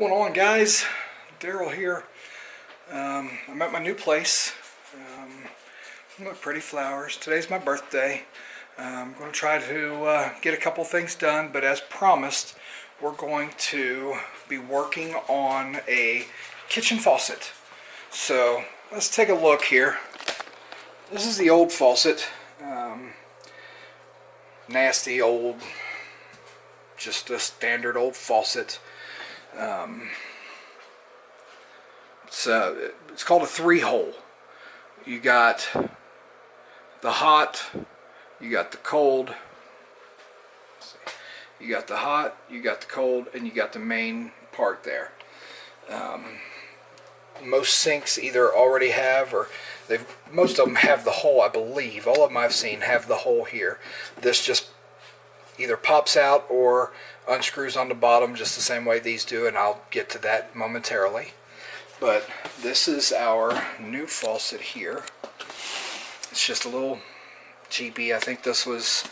What's going on, guys? Daryl here. I'm at my new place. Look, pretty flowers. Today's my birthday. I'm going to try to get a couple things done, but as promised, we're going to be working on a kitchen faucet. So let's take a look here. This is the old faucet. Nasty old, just a standard old faucet. It's called a 3-hole. You got the hot, you got the cold, you got the hot, you got the cold, and you got the main part there. Most sinks either already have, or most of them have the hole, I believe. All of them I've seen have the hole here. This just either pops out or unscrews on the bottom just the same way these do, and I'll get to that momentarily. But this is our new faucet here. It's just a little cheapy. I think this was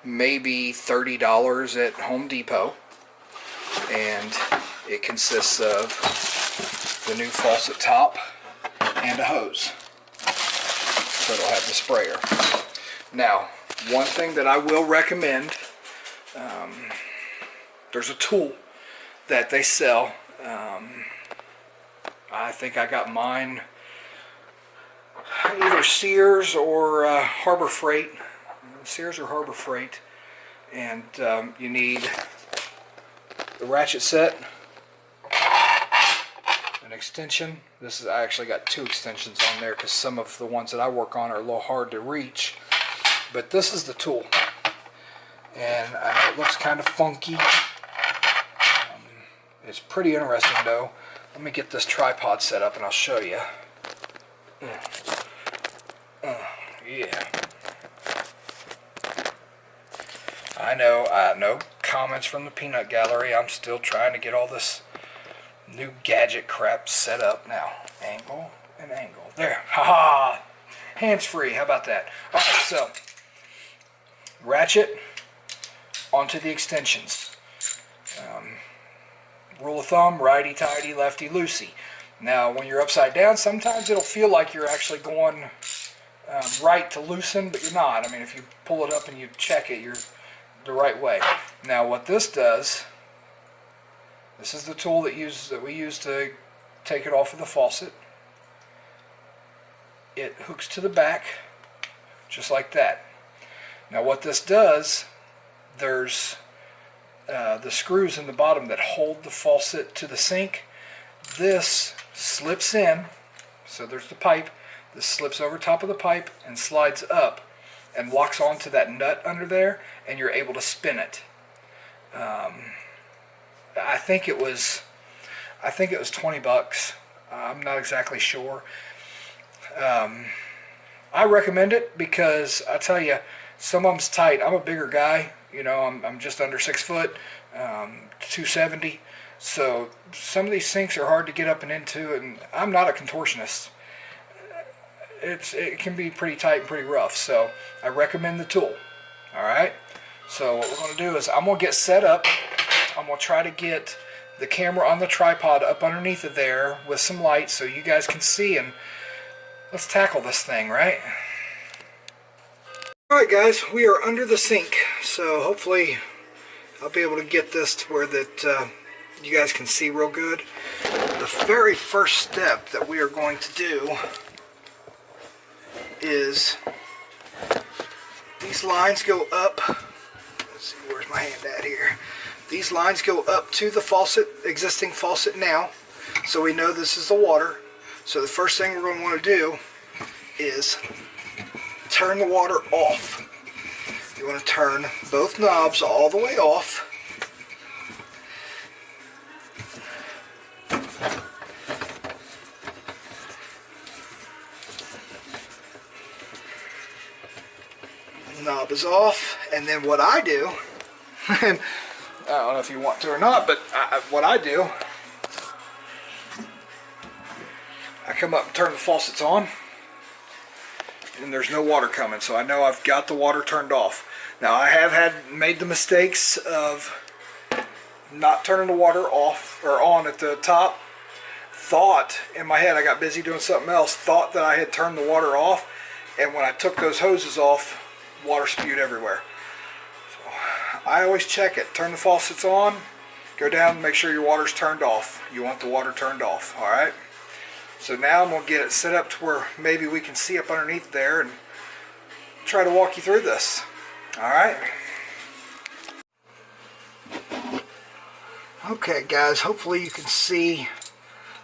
maybe $30 at Home Depot, and it consists of the new faucet top and a hose, so it'll have the sprayer. Now, one thing that I will recommend, there's a tool that they sell. I think I got mine either Sears or Harbor Freight. Sears or Harbor Freight. And you need the ratchet set, an extension. I actually got 2 extensions on there because some of the ones that I work on are a little hard to reach. But this is the tool. And I know it looks kind of funky. It's pretty interesting though. Let me get this tripod set up and I'll show you. Yeah. I know, no comments from the peanut gallery. I'm still trying to get all this new gadget crap set up now. Angle and angle. There. Haha. Hands free. How about that? Alright, so ratchet onto the extensions. Rule of thumb, righty-tighty, lefty-loosey. Now, when you're upside down, sometimes it'll feel like you're actually going right to loosen, but you're not. I mean, if you pull it up and you check it, you're the right way. Now, what this does, this is the tool that we use to take it off of the faucet. It hooks to the back, just like that. Now, what this does, there's the screws in the bottom that hold the faucet to the sink. This slips in, so there's the pipe. This slips over top of the pipe and slides up and locks onto that nut under there, and you're able to spin it. I think it was $20. I'm not exactly sure. I recommend it because I tell you, some of them's tight. I'm a bigger guy. You know, I'm just under 6 foot, 270. So some of these sinks are hard to get up and into, and I'm not a contortionist. It can be pretty tight and pretty rough. So I recommend the tool. All right. So what we're going to do is I'm going to get set up. I'm going to try to get the camera on the tripod up underneath of there with some light so you guys can see, and let's tackle this thing, right? Alright guys, we are under the sink, so hopefully I'll be able to get this to where that you guys can see real good. The very first step that we are going to do is these lines go up. Let's see, where's my hand at here? These lines go up to the faucet, existing faucet now, so we know this is the water. So the first thing we're going to want to do is turn the water off. You want to turn both knobs all the way off. The knob is off, and then what I do, and I don't know if you want to or not, but what I do, I come up and turn the faucets on, and there's no water coming, so I know I've got the water turned off. Now I have made the mistakes of not turning the water off or on at the top. Thought in my head, I got busy doing something else, thought that I had turned the water off, and when I took those hoses off, water spewed everywhere. So I always check it. Turn the faucets on, go down and make sure your water's turned off. You want the water turned off, alright? So now I'm going to get it set up to where maybe we can see up underneath there and try to walk you through this. Alright? Okay guys, hopefully you can see.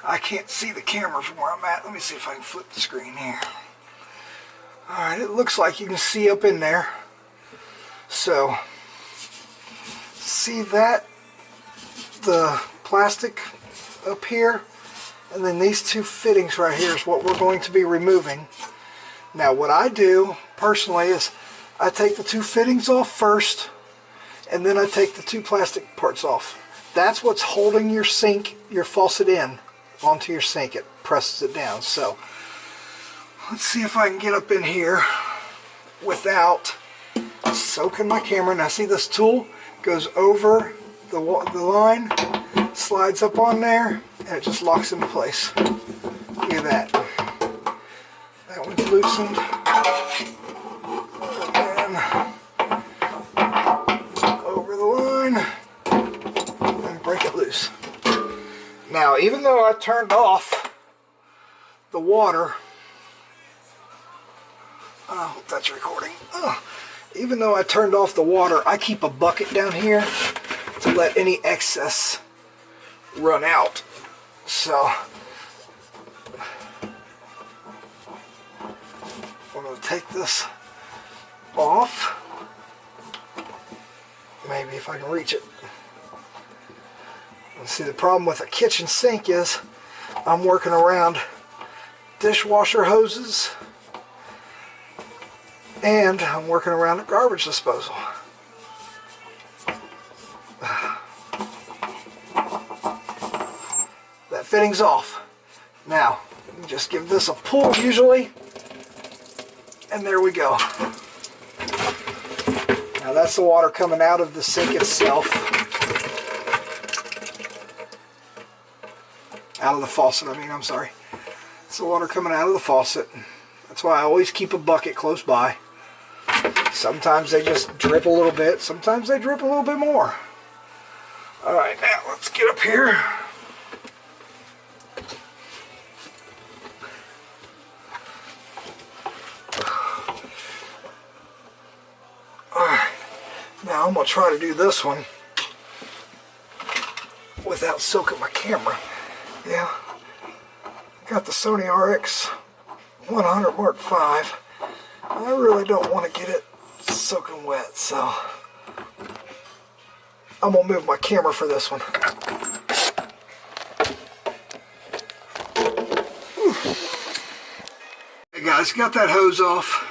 I can't see the camera from where I'm at. Let me see if I can flip the screen here. Alright, it looks like you can see up in there. So, see that? The plastic up here? And then these two fittings right here is what we're going to be removing. Now what I do personally is I take the two fittings off first, and then I take the two plastic parts off. That's what's holding your sink, your faucet in onto your sink. It presses it down. So let's see if I can get up in here without soaking my camera. Now see, this tool goes over the line, slides up on there, and it just locks into place. Look at that. That one's loosened. And over the line and break it loose. Now, even though I turned off the water, I hope that's recording. Even though I turned off the water, I keep a bucket down here to let any excess run out. So I'm going to take this off. Maybe if I can reach it. And see, the problem with a kitchen sink is I'm working around dishwasher hoses and I'm working around a garbage disposal. That fitting's off. Now, just give this a pull usually, and there we go. Now that's the water coming out of the sink itself. Out of the faucet, I'm sorry. It's the water coming out of the faucet. That's why I always keep a bucket close by. Sometimes they just drip a little bit, sometimes they drip a little bit more. Alright, now let's get up here. Alright, now I'm going to try to do this one without soaking my camera. Yeah, got the Sony RX 100 Mark V. I really don't want to get it soaking wet, so I'm going to move my camera for this one. Hey guys, got that hose off.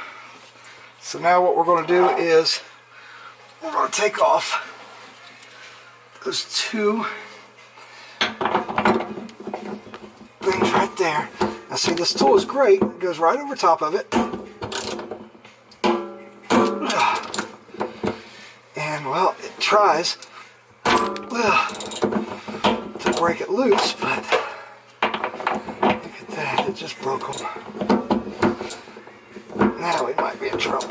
So now what we're going to do is we're going to take off those two things right there. Now see, this tool is great. It goes right over top of it. And well, it tries to break it loose, but look at that, it just broke them. Now we might be in trouble.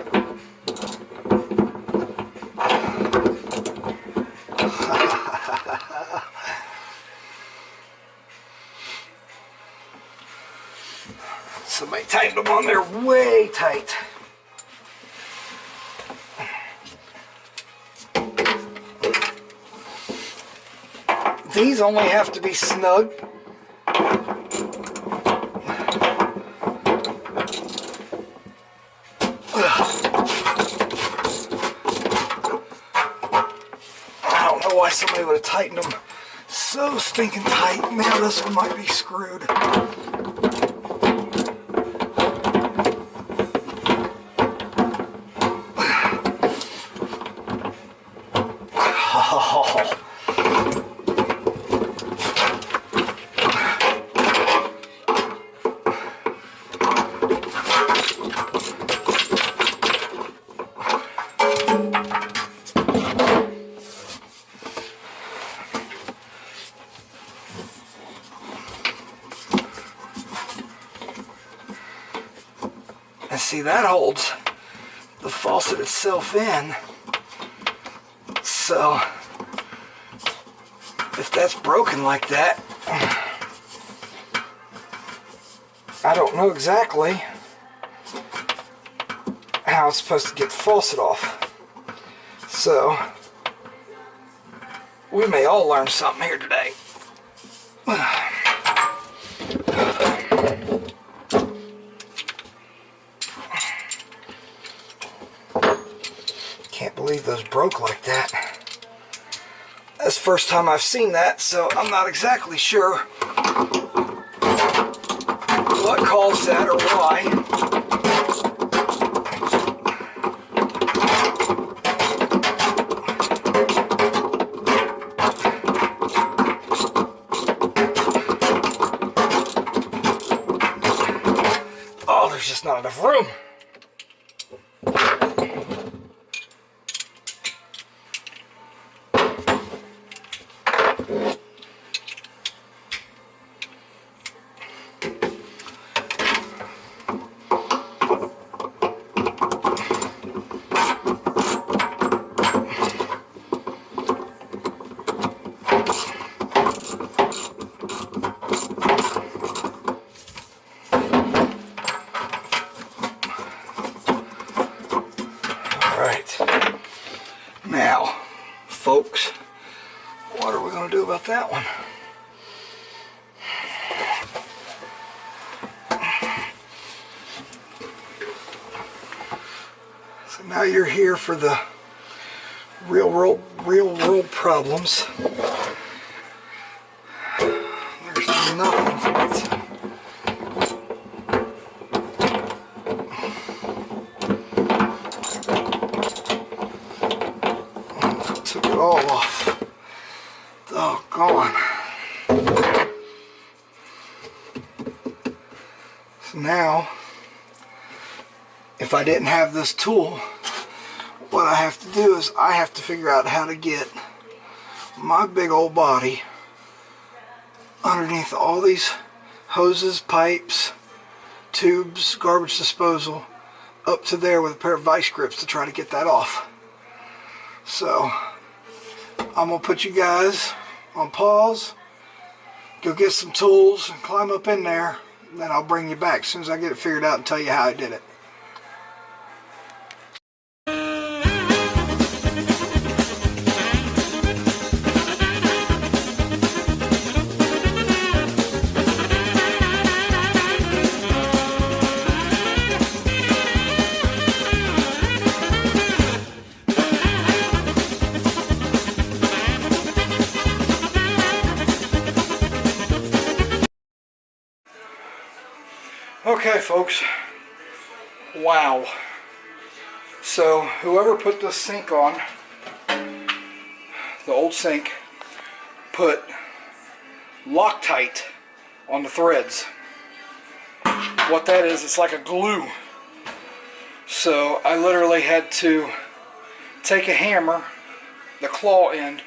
Somebody tightened them on there way tight. These only have to be snug. I don't know why somebody would have tightened them so stinking tight. Now this one might be screwed. And see, that holds the faucet itself in. So if that's broken like that, I don't know exactly how it's supposed to get the faucet off. So we may all learn something here today. Can't believe those broke like that. That's the first time I've seen that, so I'm not exactly sure what caused that or why. Oh, there's just not enough room. Now, folks, what are we going to do about that one? So now you're here for the real world problems. There's nothing for it. Took it all off. Doggone. So now, if I didn't have this tool, what I have to do is I have to figure out how to get my big old body underneath all these hoses, pipes, tubes, garbage disposal, up to there with a pair of vice grips to try to get that off. So I'm going to put you guys on pause, go get some tools and climb up in there, and then I'll bring you back as soon as I get it figured out and tell you how I did it. Okay, folks, wow. So whoever put this sink on, the old sink, put Loctite on the threads. What that is, it's like a glue. So I literally had to take a hammer, the claw end,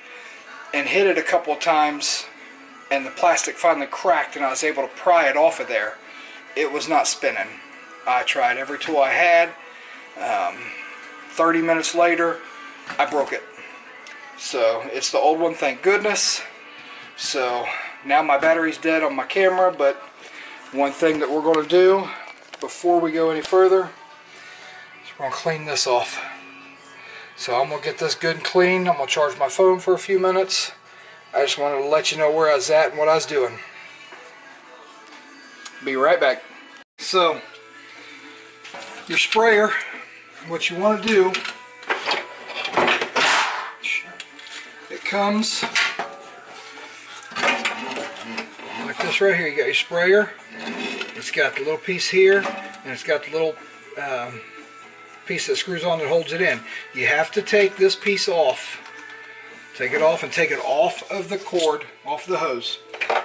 and hit it a couple of times, and the plastic finally cracked and I was able to pry it off of there. It was not spinning. I tried every tool I had. 30 minutes later, I broke it. So it's the old one, thank goodness. So now my battery's dead on my camera, but one thing that we're going to do before we go any further is we're going to clean this off. So I'm going to get this good and clean. I'm going to charge my phone for a few minutes. I just wanted to let you know where I was at and what I was doing. Be right back. So, your sprayer, what you want to do, it comes like this right here. You got your sprayer, it's got the little piece here, and it's got the little piece that screws on that holds it in. You have to take this piece off. Take it off and take it off of the cord, off the hose.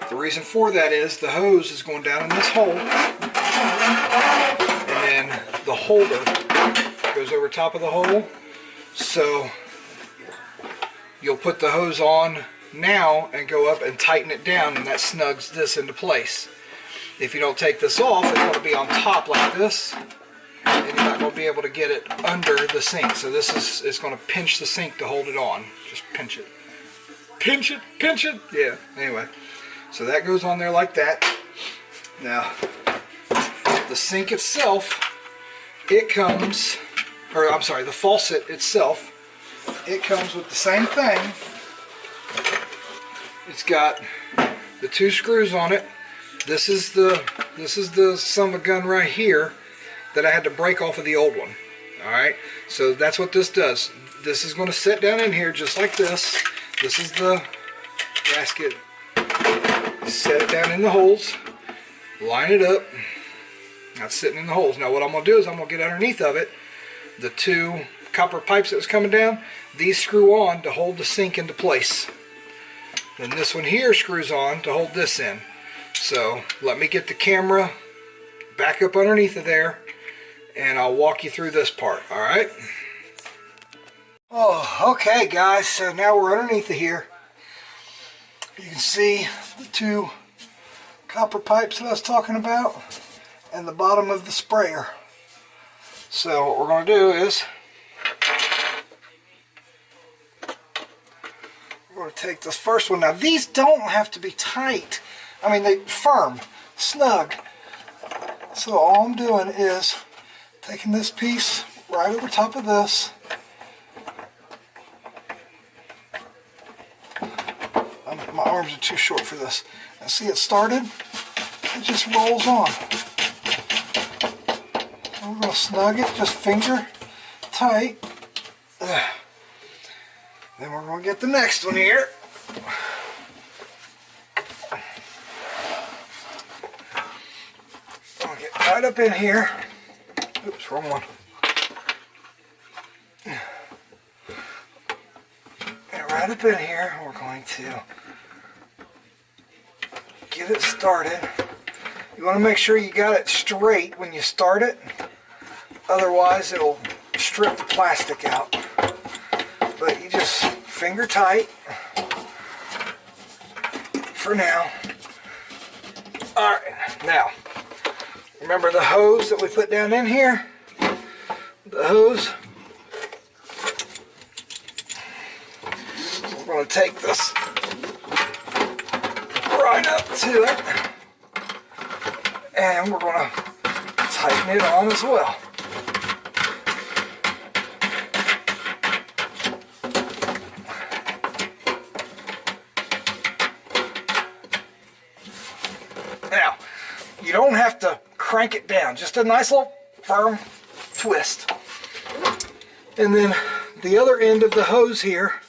The reason for that is the hose is going down in this hole, and then the holder goes over top of the hole. So you'll put the hose on now and go up and tighten it down, and that snugs this into place. If you don't take this off, it's going to be on top like this, and you're not going to be able to get it under the sink. So this is going to pinch the sink to hold it on. Just pinch it. Pinch it, pinch it. Yeah, anyway. So that goes on there like that. Now, the sink itself, it comes, or I'm sorry, the faucet itself, it comes with the same thing. It's got the 2 screws on it. This is the son of a gun right here that I had to break off of the old one. Alright, so that's what this does. This is going to sit down in here just like this. This is the gasket. Set it down in the holes. Line it up. That's sitting in the holes. Now what I'm going to do is I'm going to get underneath of it. The 2 copper pipes that was coming down, these screw on to hold the sink into place. Then this one here screws on to hold this in. So let me get the camera back up underneath of there and I'll walk you through this part. Alright? Oh, okay guys, so now we're underneath of here. You can see the 2 copper pipes that I was talking about and the bottom of the sprayer. So what we're going to do is we're going to take this first one. Now these don't have to be tight. I mean, they firm, snug. So all I'm doing is taking this piece right over top of this. My arms are too short for this. Now see, it started. It just rolls on. We're going to snug it, just finger tight. Then we're going to get the next one here. I'll get right up in here. Oops, wrong one. And right up in here, we're going to get it started. You want to make sure you got it straight when you start it. Otherwise, it'll strip the plastic out. But you just finger tight for now. Alright, now, remember the hose that we put down in here? The hose. We're going to take this right up to it. And we're going to tighten it on as well. Now, you don't have to crank it down, just a nice little firm twist. And then the other end of the hose here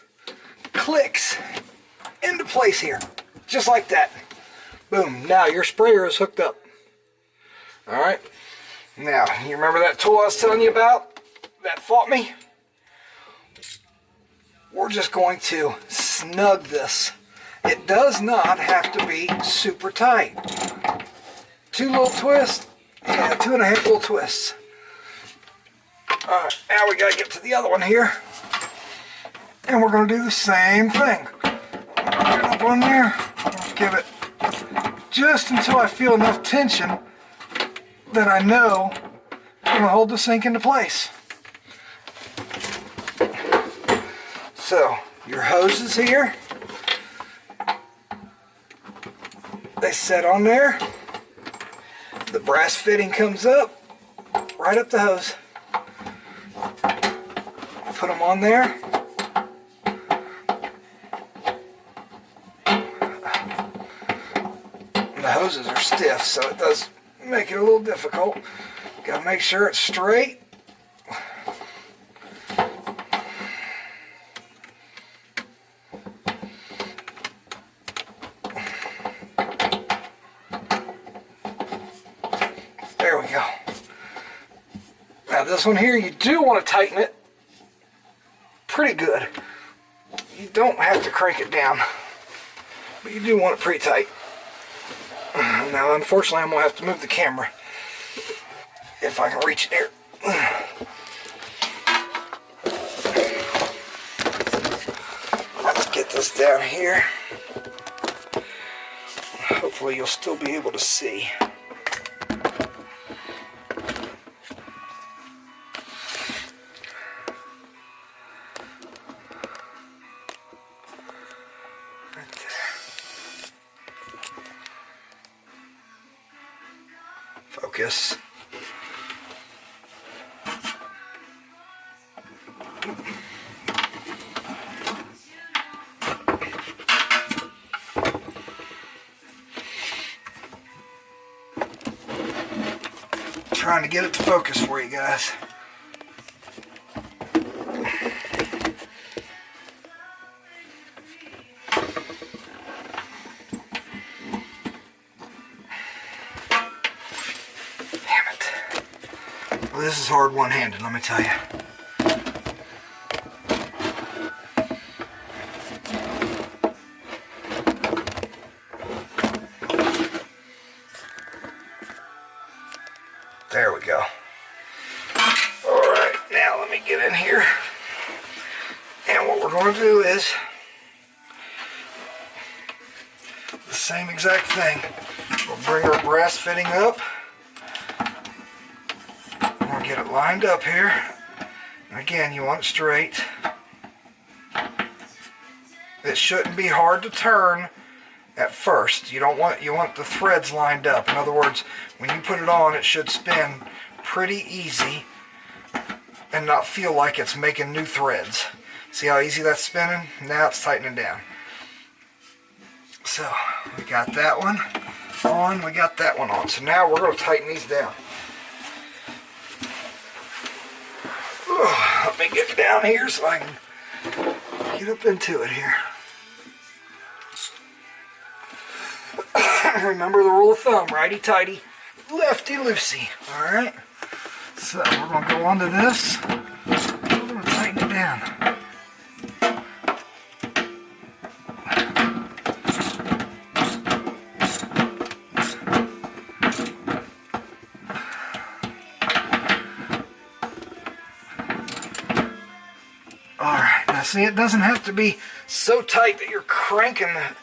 clicks into place here, just like that. Boom, now your sprayer is hooked up. Alright, now you remember that tool I was telling you about that fought me? We're just going to snug this. It does not have to be super tight. 2 little twists, yeah, 2.5 little twists. Alright, now we gotta get to the other one here. And we're gonna do the same thing. Get up on there, give it just until I feel enough tension that I know I'm gonna hold the sink into place. So, your hoses here, they set on there. The brass fitting comes up, right up the hose. Put them on there. And the hoses are stiff, so it does make it a little difficult. Gotta make sure it's straight. There we go. Now this one here, you do want to tighten it pretty good. You don't have to crank it down, but you do want it pretty tight. Now unfortunately I'm going to have to move the camera if I can reach it here. Let's get this down here. Hopefully you'll still be able to see. focus. Trying to get it to focus for you guys. Well, this is hard one-handed, let me tell you. There we go. Alright, now let me get in here. And what we're going to do is the same exact thing. We'll bring our brass fitting up. We'll get it lined up here. And again, you want it straight. It shouldn't be hard to turn at first. You want the threads lined up. In other words, when you put it on, it should spin pretty easy and not feel like it's making new threads. See how easy that's spinning? Now it's tightening down. So we got that one on, we got that one on. So now we're going to tighten these down. Let me get down here so I can get up into it here. Remember the rule of thumb, righty-tighty, lefty-loosey. Alright? So we're going to go onto this. We're going to tighten it down. Alright, now see, it doesn't have to be so tight that you're cranking the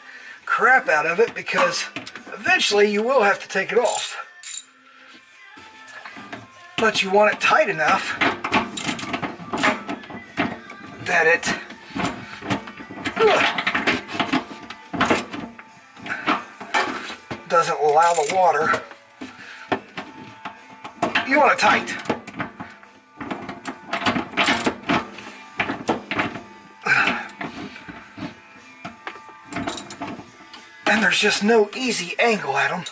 crap out of it, because eventually you will have to take it off. But you want it tight enough that it doesn't allow the water. You want it tight. And there's just no easy angle at them.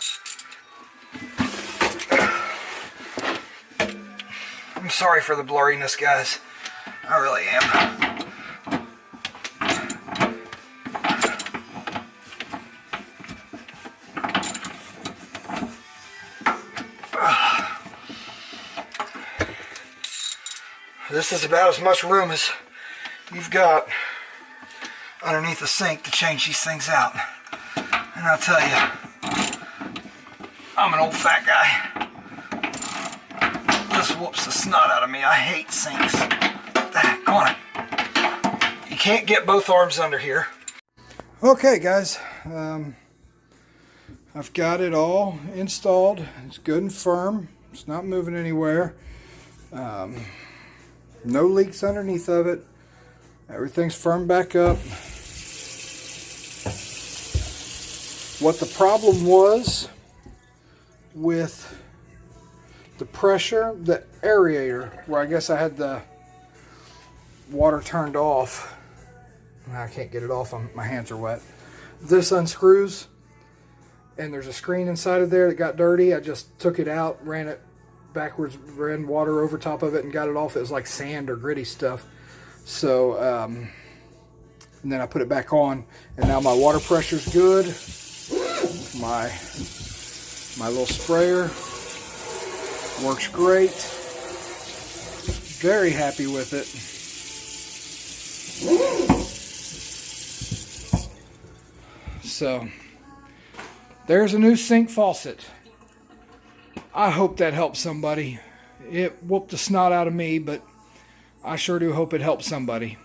I'm sorry for the blurriness, guys. I really am. This is about as much room as you've got underneath the sink to change these things out. And I'll tell you, I'm an old fat guy. This whoops the snot out of me. I hate sinks. Come on. You can't get both arms under here. Okay, guys. I've got it all installed. It's good and firm. It's not moving anywhere. No leaks underneath of it. Everything's firm back up. What the problem was with the pressure, the aerator, where I guess I had the water turned off. I can't get it off, my hands are wet. This unscrews, and there's a screen inside of there that got dirty. I just took it out, ran it backwards, ran water over top of it, and got it off. It was like sand or gritty stuff. So, and then I put it back on, and now my water pressure's good. My little sprayer works great. Very happy with it. So there's a new sink faucet. I hope that helps somebody. It whooped the snot out of me, but I sure do hope it helps somebody.